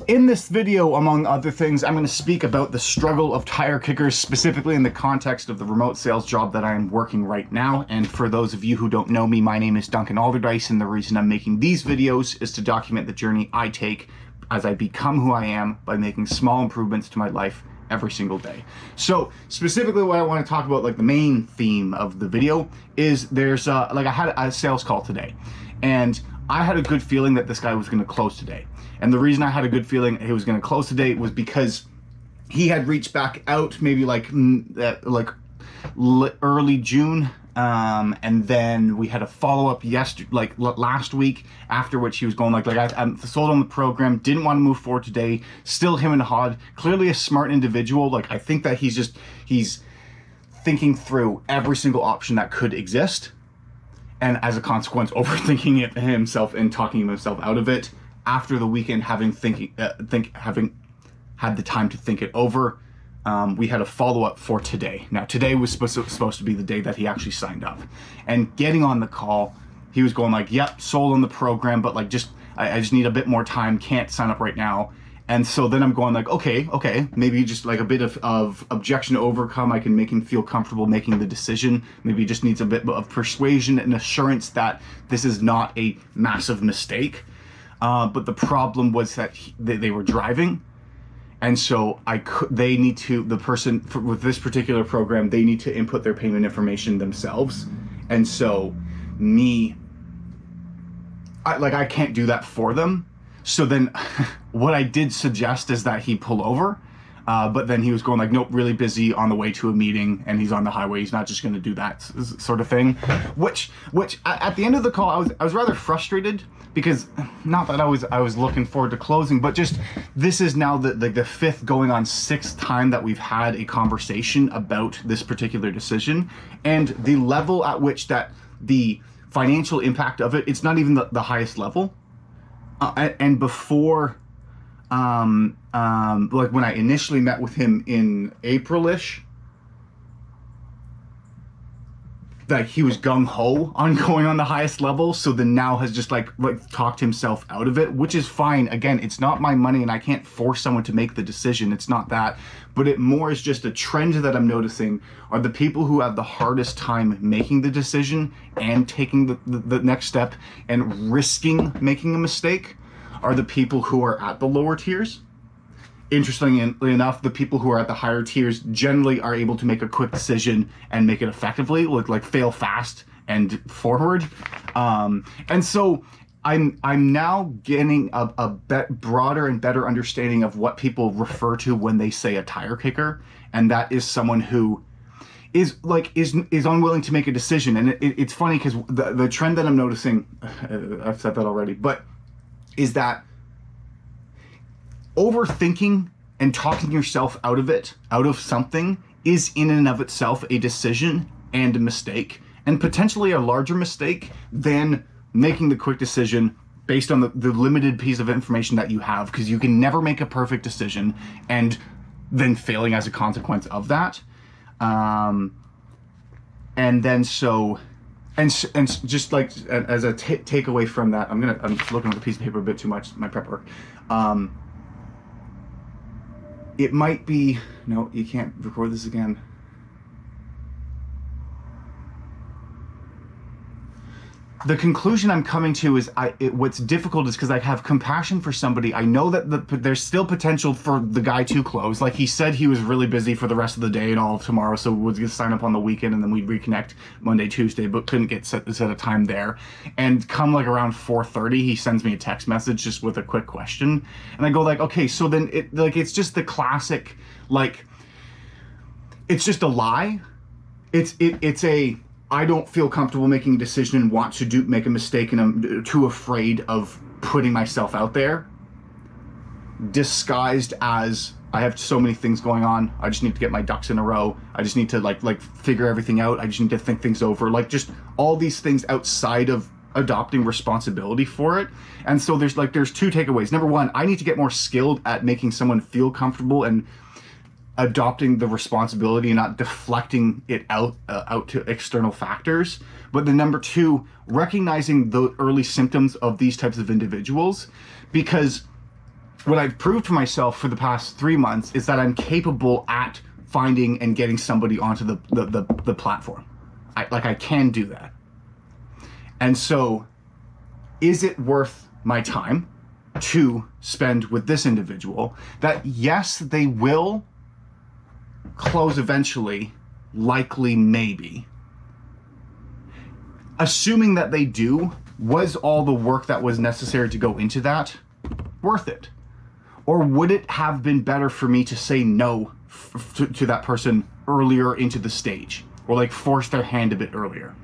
In this video, among other things, I'm going to speak about the struggle of tire kickers, specifically in the context of the remote sales job that I am working right now. And for those of you who don't know me, my name is Duncan Alderdice, and the reason I'm making these videos is to document the journey I take as I become who I am by making small improvements to my life every single day. So specifically what I want to talk about, like the main theme of the video, is there's I had a sales call today, and I had a good feeling that this guy was going to close today. And the reason I had a good feeling he was going to close today was because he had reached back out maybe early June, and then we had a follow-up last week, after which he was going I'm sold on the program, didn't want to move forward today, still him and Hod, clearly a smart individual. I think that he's thinking through every single option that could exist, and as a consequence overthinking it himself and talking himself out of it after the weekend, having had the time to think it over. We had a follow-up for today. Now today was supposed to be the day that he actually signed up, and getting on the call, he was going yep, sold on the program, but I just need a bit more time, can't sign up right now. And so then I'm going okay, maybe just a bit of objection to overcome. I can make him feel comfortable making the decision. Maybe he just needs a bit of persuasion and assurance that this is not a massive mistake. But the problem was that they were driving, and so the person with this particular program, they need to input their payment information themselves, and so I can't do that for them. So then what I did suggest is that he pull over, but then he was going nope, really busy on the way to a meeting, and he's on the highway, he's not just going to do that sort of thing, which at the end of the call I was rather frustrated, because not that I was looking forward to closing, but just this is now the fifth going on sixth time that we've had a conversation about this particular decision, and the level at which that the financial impact of it's not even the highest level. And before, when I initially met with him in April-ish, he was gung-ho on going on the highest level, so then now has just talked himself out of it, which is fine. Again, it's not my money, and I can't force someone to make the decision. It's not that, but it more is just a trend that I'm noticing are the people who have the hardest time making the decision and taking the next step and risking making a mistake are the people who are at the lower tiers. Interestingly enough, the people who are at the higher tiers generally are able to make a quick decision and make it effectively, fail fast and forward. And so I'm now getting a broader and better understanding of what people refer to when they say a tire kicker, and that is someone who is unwilling to make a decision. And it's funny because the trend that I'm noticing, I've said that already, but is that overthinking and talking yourself out of something is in and of itself a decision and a mistake, and potentially a larger mistake than making the quick decision based on the limited piece of information that you have, because you can never make a perfect decision and then failing as a consequence of that. And just as a takeaway from that, I'm looking at the piece of paper a bit too much, my prep work. It might be, no, you can't record this again. The conclusion I'm coming to is what's difficult is because I have compassion for somebody. I know that there's still potential for the guy to close. He said he was really busy for the rest of the day and all of tomorrow, so we'll just sign up on the weekend and then we'd reconnect Monday, Tuesday, but couldn't get set a time there. And come around 4:30, he sends me a text message just with a quick question. And I go okay, so then it's just the classic, it's just a lie. It's a, I don't feel comfortable making a decision and want to make a mistake, and I'm too afraid of putting myself out there, disguised as I have so many things going on. I just need to get my ducks in a row. I just need to figure everything out. I just need to think things over. Just all these things outside of adopting responsibility for it. And so there's two takeaways. Number one, I need to get more skilled at making someone feel comfortable and adopting the responsibility and not deflecting it out to external factors. But then number two, recognizing the early symptoms of these types of individuals, because what I've proved to myself for the past 3 months is that I'm capable at finding and getting somebody onto the platform. I can do that. And so, is it worth my time to spend with this individual that, yes, they will close eventually, likely, maybe. Assuming that they do, was all the work that was necessary to go into that worth it? Or would it have been better for me to say no to that person earlier into the stage, or like force their hand a bit earlier?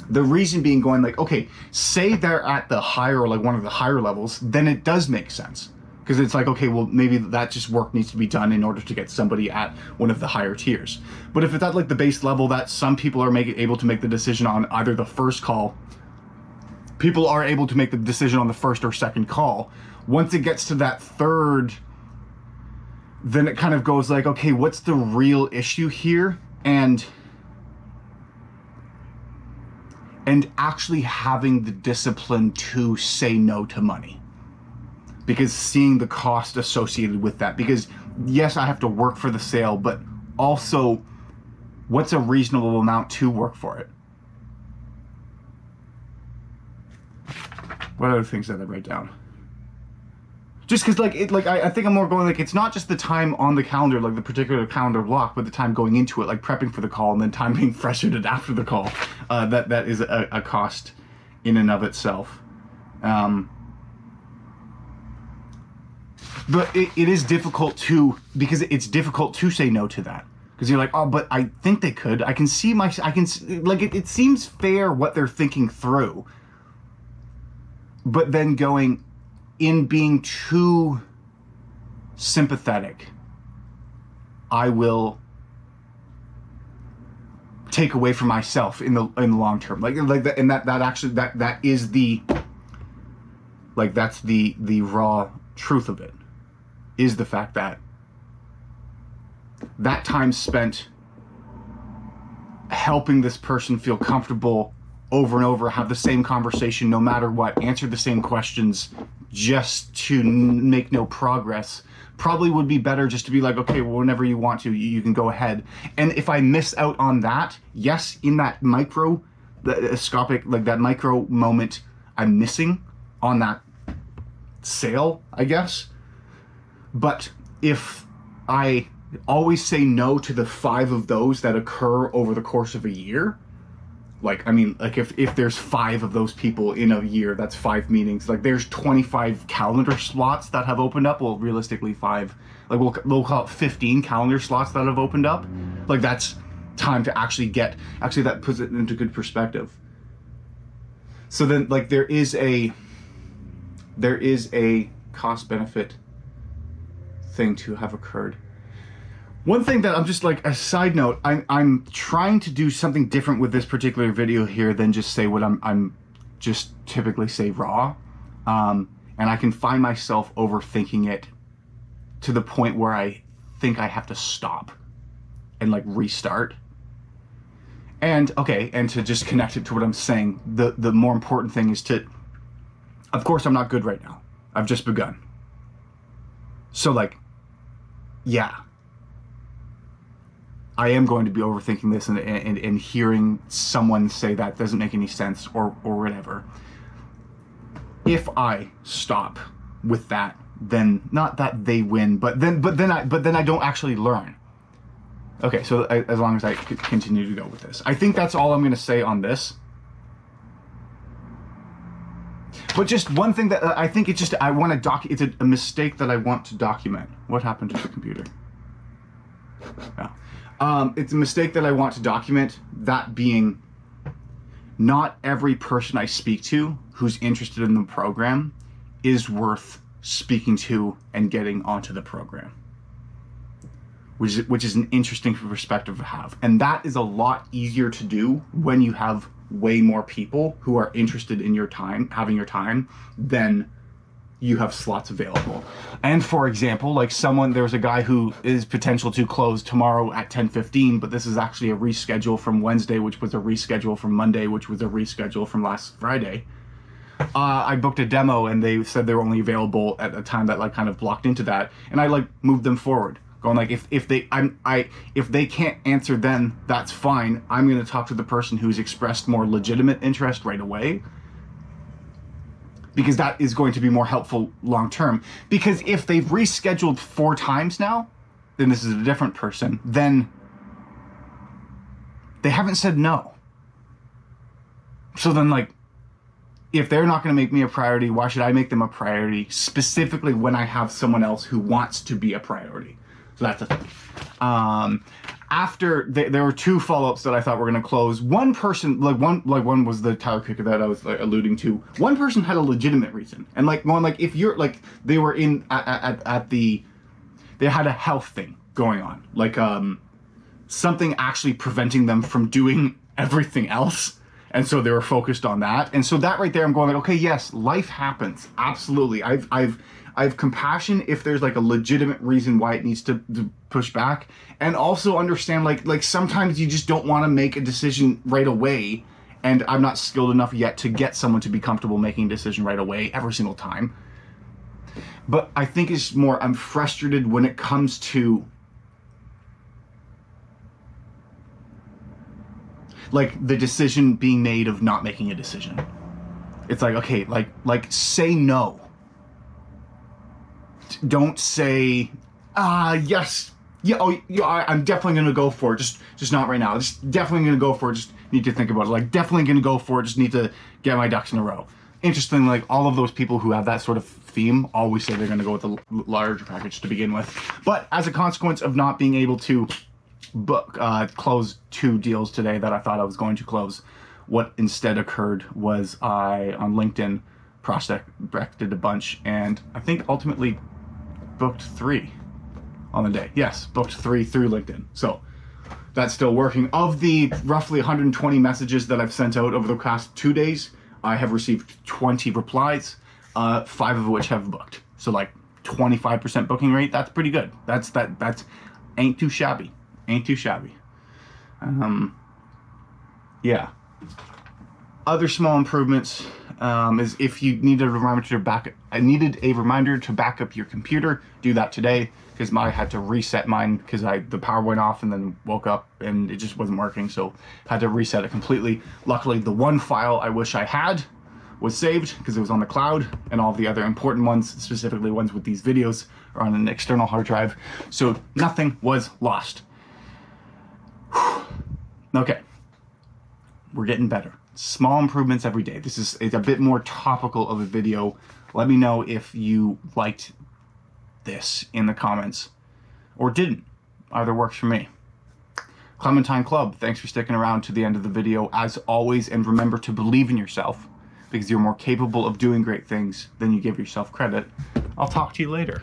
The reason being, going like, okay, say they're at the higher, like one of the higher levels, then it does make sense. Because it's like, okay, well, maybe that just work needs to be done in order to get somebody at one of the higher tiers. But if it's at like the base level that some people are able to make the decision on either the first call, people are able to make the decision on the first or second call. Once it gets to that third, then it kind of goes like, okay, what's the real issue here? And actually having the discipline to say no to money. Because seeing the cost associated with that. Because yes, I have to work for the sale, but also what's a reasonable amount to work for it? What other things did I write down? Just because I think I'm more going like, it's not just the time on the calendar, like the particular calendar block, but the time going into it, like prepping for the call and then time being frustrated after the call. That is a cost in and of itself. But it is difficult because it's difficult to say no to that. Because you're like, oh, but I think they could. I can see it seems fair what they're thinking through. But then going, in being too sympathetic, I will take away from myself in the long term. Like that, and that actually that is the, like, that's the raw truth of it, is the fact that that time spent helping this person feel comfortable over and over, have the same conversation no matter what, answer the same questions just to make no progress, probably would be better just to be like, okay, well, whenever you want to, you can go ahead. And if I miss out on that, yes, in that microscopic, like that micro moment I'm missing on that sale, I guess. But if I always say no to the 5 of those that occur over the course of a year, like, I mean, like if there's 5 of those people in a year, that's 5 meetings. Like there's 25 calendar slots that have opened up. Well, realistically 5, like we'll call it 15 calendar slots that have opened up. Like that's time to actually that puts it into good perspective. So then like there is a cost benefit thing to have occurred. One thing that I'm just like, a side note, I'm trying to do something different with this particular video here than just say what I'm just typically say raw. And I can find myself overthinking it to the point where I think I have to stop and like restart. And to just connect it to what I'm saying, the more important thing is to, of course I'm not good right now. I've just begun. So like, yeah. I am going to be overthinking this and hearing someone say that doesn't make any sense or whatever. If I stop with that, then not that they win, but then I don't actually learn. Okay, so as long as I continue to go with this, I think that's all I'm going to say on this. But just one thing that I think it's a mistake that I want to document. What happened to the computer? Oh. It's a mistake that I want to document, that being, not every person I speak to who's interested in the program is worth speaking to and getting onto the program. Which is an interesting perspective to have. And that is a lot easier to do when you have way more people who are interested in your time, having your time, than you have slots available. And for example, like there's a guy who is potential to close tomorrow at 10:15, but this is actually a reschedule from Wednesday, which was a reschedule from Monday, which was a reschedule from last Friday. I booked a demo and they said they were only available at a time that like kind of blocked into that, and I like moved them forward, going like if they can't answer then that's fine. I'm gonna talk to the person who's expressed more legitimate interest right away, because that is going to be more helpful long term. Because if they've rescheduled 4 times now, then this is a different person. Then they haven't said no. So then like, if they're not going to make me a priority, why should I make them a priority, specifically when I have someone else who wants to be a priority? So that's the thing. After there were 2 follow-ups that I thought were going to close. One person, one was the Tyler Kicker that I was like alluding to. One person had a legitimate reason, and like going like, if you're like, they were in they had a health thing going on, like something actually preventing them from doing everything else. And so they were focused on that. And so that right there, I'm going like, okay, yes, life happens. Absolutely. I've compassion if there's like a legitimate reason why it needs to push back. And also understand like sometimes you just don't want to make a decision right away. And I'm not skilled enough yet to get someone to be comfortable making a decision right away every single time. But I think it's more, I'm frustrated when it comes to like the decision being made of not making a decision. It's like, okay, like say no. Don't say, yes, yeah, oh, yeah, I'm definitely gonna go for it. Just not right now. Just definitely gonna go for it. Just need to think about it. Like definitely gonna go for it. Just need to get my ducks in a row. Interesting, like all of those people who have that sort of theme always say they're gonna go with the larger package to begin with. But as a consequence of not being able to close 2 deals today that I thought I was going to close, what instead occurred was I on LinkedIn prospected a bunch, and I think ultimately booked 3 on the day. Yes, booked 3 through LinkedIn. So that's still working. Of the roughly 120 messages that I've sent out over the past 2 days, I have received 20 replies, 5 of which have booked. So like 25% booking rate. That's pretty good. That's ain't too shabby. Ain't too shabby. Yeah. Other small improvements is if you needed a reminder to back up your computer, do that today, because I had to reset mine because the power went off and then woke up and it just wasn't working, so had to reset it completely. Luckily, the one file I wish I had was saved because it was on the cloud, and all the other important ones, specifically ones with these videos, are on an external hard drive, so nothing was lost. Okay, we're getting better. Small improvements every day. It's a bit more topical of a video. Let me know if you liked this in the comments or didn't. Either works for me. Clementine Club, thanks for sticking around to the end of the video as always, and remember to believe in yourself, because you're more capable of doing great things than you give yourself credit. I'll talk to you later.